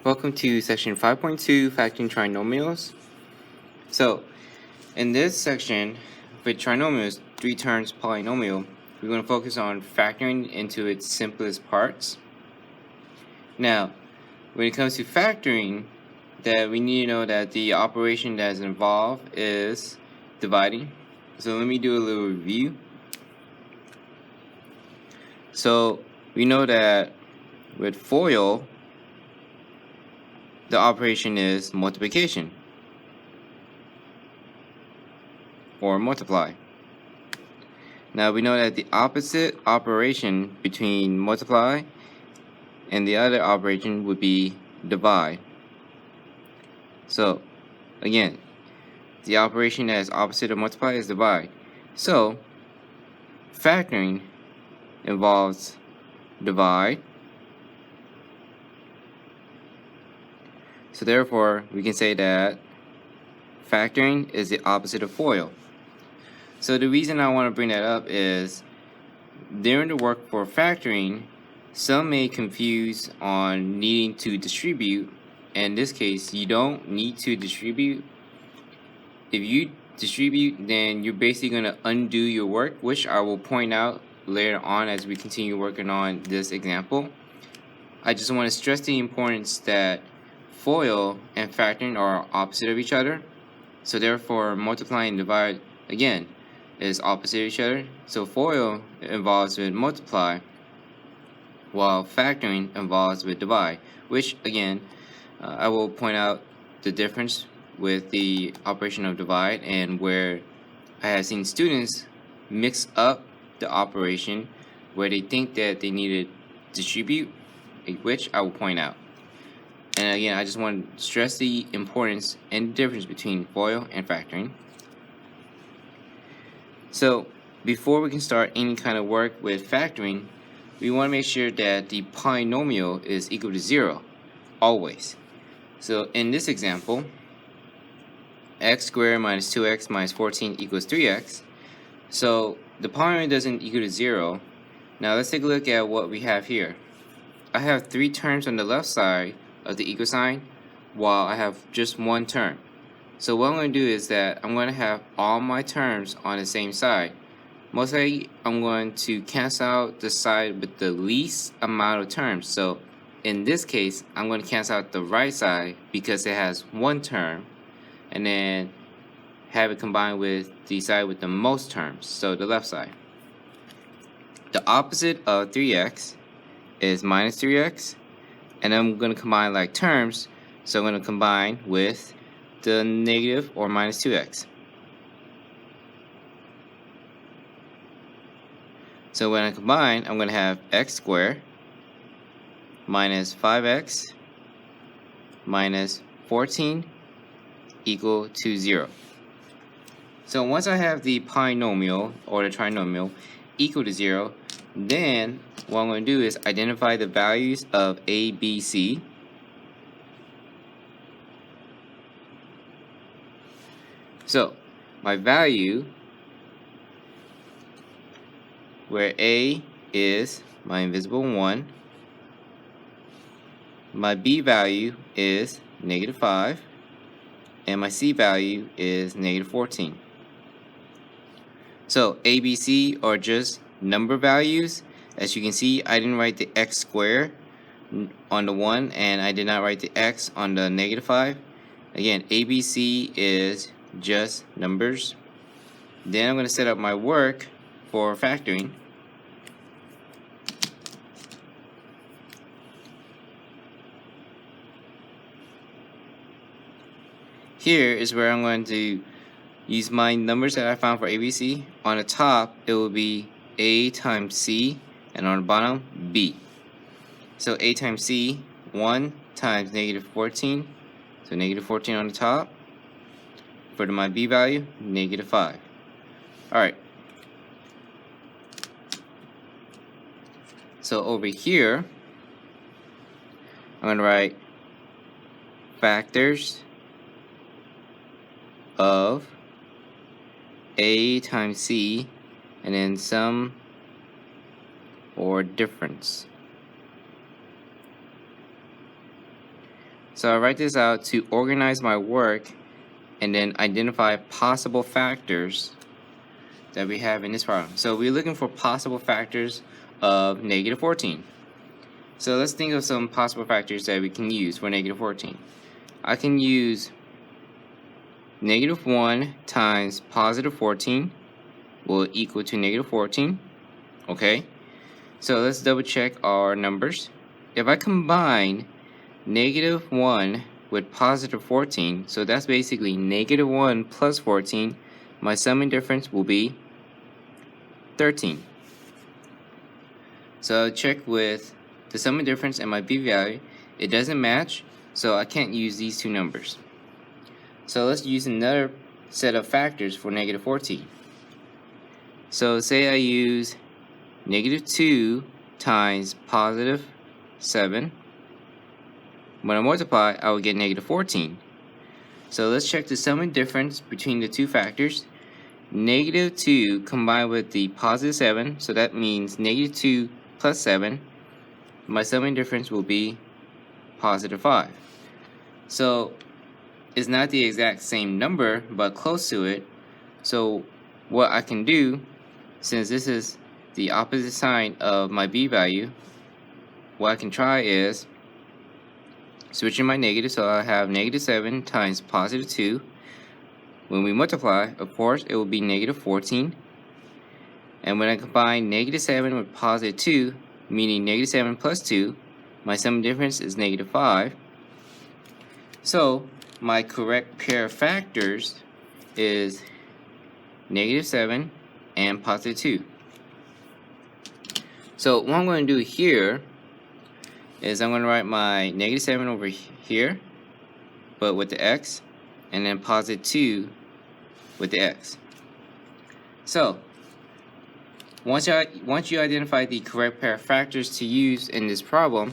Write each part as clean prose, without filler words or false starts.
Welcome to section 5.2, Factoring Trinomials. So, in this section, with trinomials, 3 terms polynomial, we're going to focus on factoring into its simplest parts. Now, when it comes to factoring, that we need to know that the operation that is involved is dividing. So let me do a little review. So we know that with FOIL, the operation is multiplication or multiply. Now we know that the opposite operation between multiply and the other operation would be divide. So again, the operation that is opposite of multiply is divide. So factoring involves divide. So therefore, we can say that factoring is the opposite of FOIL. So the reason I want to bring that up is during the work for factoring, some may confuse on needing to distribute. In this case, you don't need to distribute. If you distribute, then you're basically going to undo your work, which I will point out later on as we continue working on this example. I just want to stress the importance that FOIL and factoring are opposite of each other. So therefore, multiply and divide, again, is opposite of each other. So FOIL involves with multiply, while factoring involves with divide, which again, I will point out the difference with the operation of divide and where I have seen students mix up the operation where they think that they need to distribute, which I will point out. And again, I just want to stress the importance and difference between FOIL and factoring. So before we can start any kind of work with factoring, we want to make sure that the polynomial is equal to 0, always. So in this example, x squared minus 2x minus 14 equals 3x. So the polynomial doesn't equal to 0. Now let's take a look at what we have here. I have 3 terms on the left side of the equal sign, while I have just 1 term. So what I'm going to do is that I'm going to have all my terms on the same side. Most likely, I'm going to cancel out the side with the least amount of terms. So in this case, I'm going to cancel out the right side because it has 1 term, and then have it combined with the side with the most terms, so the left side. The opposite of 3x is minus 3x, and I'm going to combine like terms, so I'm going to combine with the negative or minus 2x. So when I combine, I'm going to have x squared minus 5x minus 14 equal to 0. So once I have the polynomial or the trinomial equal to 0, then what I'm going to do is identify the values of a, b, c. So my value, where a is my invisible 1, my b value is negative 5, and my c value is negative 14. So a, b, c are just number values. As you can see, I didn't write the x squared on the 1, and I did not write the x on the negative 5. Again, a, b, c is just numbers. Then I'm going to set up my work for factoring. Here is where I'm going to use my numbers that I found for ABC. On the top, it will be A times C, and on the bottom, B. So A times C, 1 times negative 14. So negative 14 on the top. For my B value, negative 5. Alright. So over here, I'm going to write factors of A times C, and then sum or difference. So I write this out to organize my work and then identify possible factors that we have in this problem. So we're looking for possible factors of negative 14. So let's think of some possible factors that we can use for negative 14. I can use negative 1 times positive 14 will equal to negative 14. Okay, so let's double check our numbers. If I combine negative 1 with positive 14, so that's basically negative 1 plus 14, my summing difference will be 13. So I'll check with the summing difference and my b value. It doesn't match, so I can't use these two numbers. So let's use another set of factors for negative 14. So say I use negative 2 times positive 7. When I multiply, I will get negative 14. So let's check the summing difference between the two factors. Negative 2 combined with the positive 7, so that means negative 2 plus 7. My summing difference will be positive 5. So it's not the exact same number, but close to it. So what I can do, since this is the opposite sign of my b value, what I can try is switching my negative, so I have negative 7 times positive 2. When we multiply, of course, it will be negative 14. And when I combine negative 7 with positive 2, meaning negative 7 plus 2, my sum difference is negative 5. So my correct pair of factors is negative 7 and positive 2. So what I'm going to do here is I'm going to write my negative 7 over here, but with the x, and then positive 2 with the x. So once you identify the correct pair of factors to use in this problem,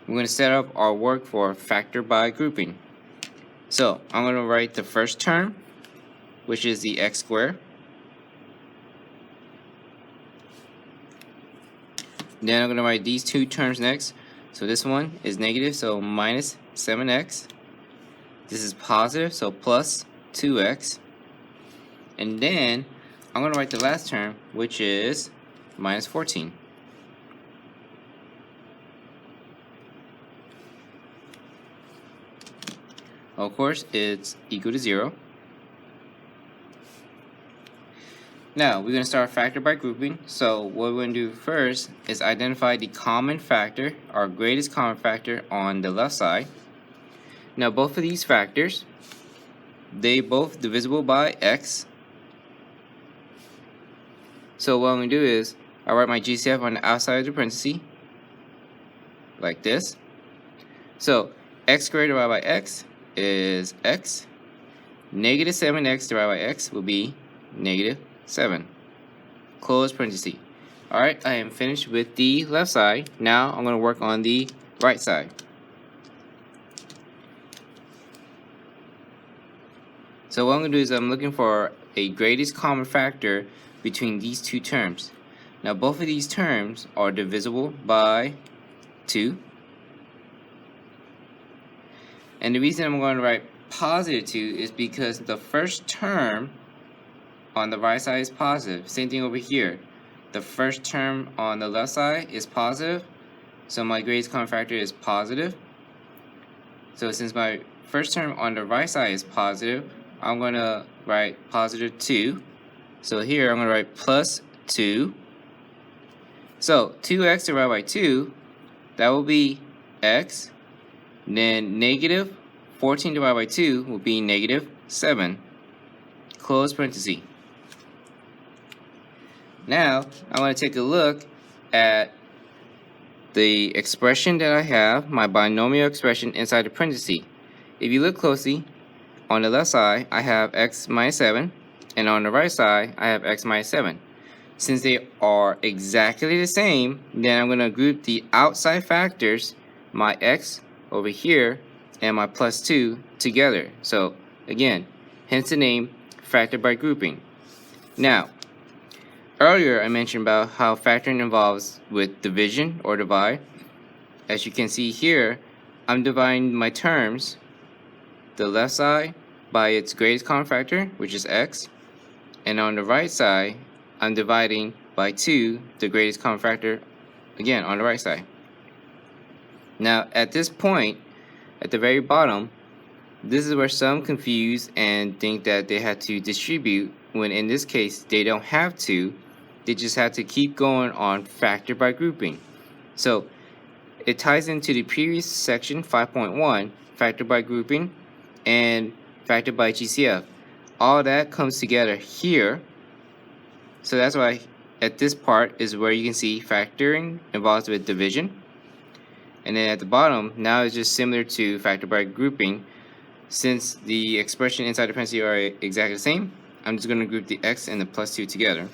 we're going to set up our work for factor by grouping. So I'm going to write the first term, which is the x squared. Then I'm going to write these two terms next. So this one is negative, so minus 7x. This is positive, so plus 2x. And then I'm going to write the last term, which is minus 14. Of course, it's equal to 0. Now, we're going to start factor by grouping. So what we're going to do first is identify the common factor, our greatest common factor on the left side. Now, both of these factors, they both divisible by x. So what I'm going to do is, I write my GCF on the outside of the parenthesis, like this. So x squared divided by x is x. Negative 7x divided by x will be negative 7. Close parenthesis. Alright, I am finished with the left side. Now I'm going to work on the right side. So what I'm going to do is I'm looking for a greatest common factor between these two terms. Now both of these terms are divisible by 2. And the reason I'm going to write positive 2 is because the first term on the right side is positive. Same thing over here. The first term on the left side is positive, so my greatest common factor is positive. So since my first term on the right side is positive, I'm going to write positive 2. So here I'm going to write plus 2. So 2x divided by 2, that will be x. Then negative 14 divided by 2 will be negative 7. Close parenthesis. Now, I want to take a look at the expression that I have, my binomial expression inside the parenthesis. If you look closely, on the left side, I have x minus 7, and on the right side, I have x minus 7. Since they are exactly the same, then I'm going to group the outside factors, my x over here, and my plus 2 together. So, again, hence the name factor by grouping. Now, earlier I mentioned about how factoring involves with division or divide. As you can see here, I'm dividing my terms, the left side, by its greatest common factor, which is x, and on the right side, I'm dividing by 2, the greatest common factor, again, on the right side. Now, at this point, at the very bottom, this is where some confuse and think that they had to distribute, when in this case, they don't have to. They just have to keep going on factor by grouping. So, it ties into the previous section 5.1, factor by grouping, and factor by GCF. All that comes together here. So that's why at this part is where you can see factoring involves with division. And then at the bottom, now it's just similar to factor by grouping. Since the expression inside the parentheses are exactly the same, I'm just going to group the x and the plus 2 together.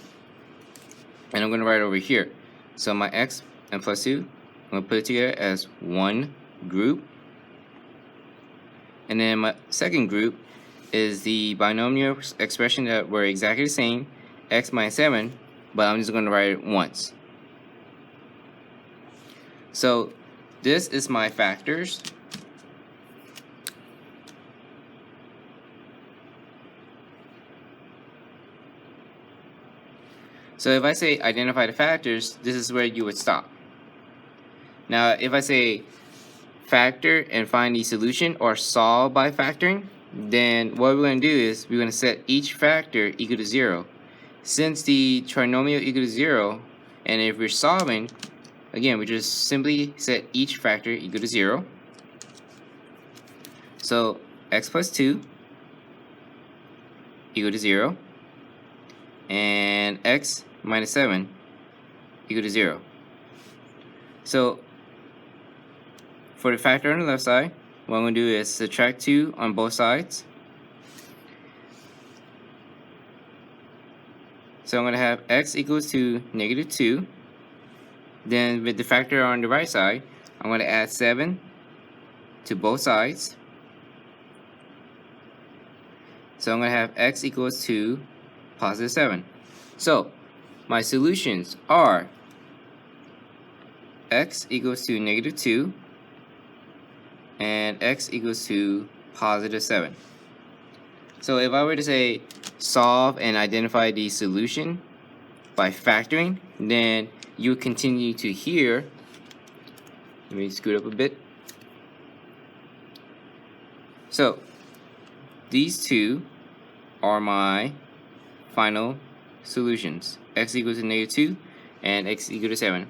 And I'm going to write over here. So my x and plus 2, I'm going to put it together as one group. And then my second group is the binomial expression that were exactly the same, x minus 7, but I'm just going to write it once. So this is my factors. So if I say identify the factors, this is where you would stop. Now if I say factor and find the solution or solve by factoring, then what we're going to do is we're going to set each factor equal to 0. Since the trinomial equal to 0, and if we're solving, again, we just simply set each factor equal to 0. So x plus 2 equal to 0, and x minus 7 equal to 0. So for the factor on the left side, what I'm going to do is subtract 2 on both sides. So I'm going to have x equals to negative 2. Then with the factor on the right side, I'm going to add 7 to both sides. So I'm going to have x equals to positive 7. So my solutions are x equals to negative 2 and x equals to positive 7. So if I were to say solve and identify the solution by factoring, then you continue to here. Let me scoot up a bit. So these two are my final solutions, x equals to negative 2 and x equal to 7.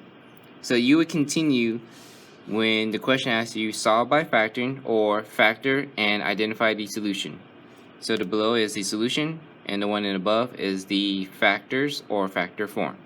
So you would continue when the question asks you solve by factoring or factor and identify the solution. So the below is the solution and the one in above is the factors or factor form.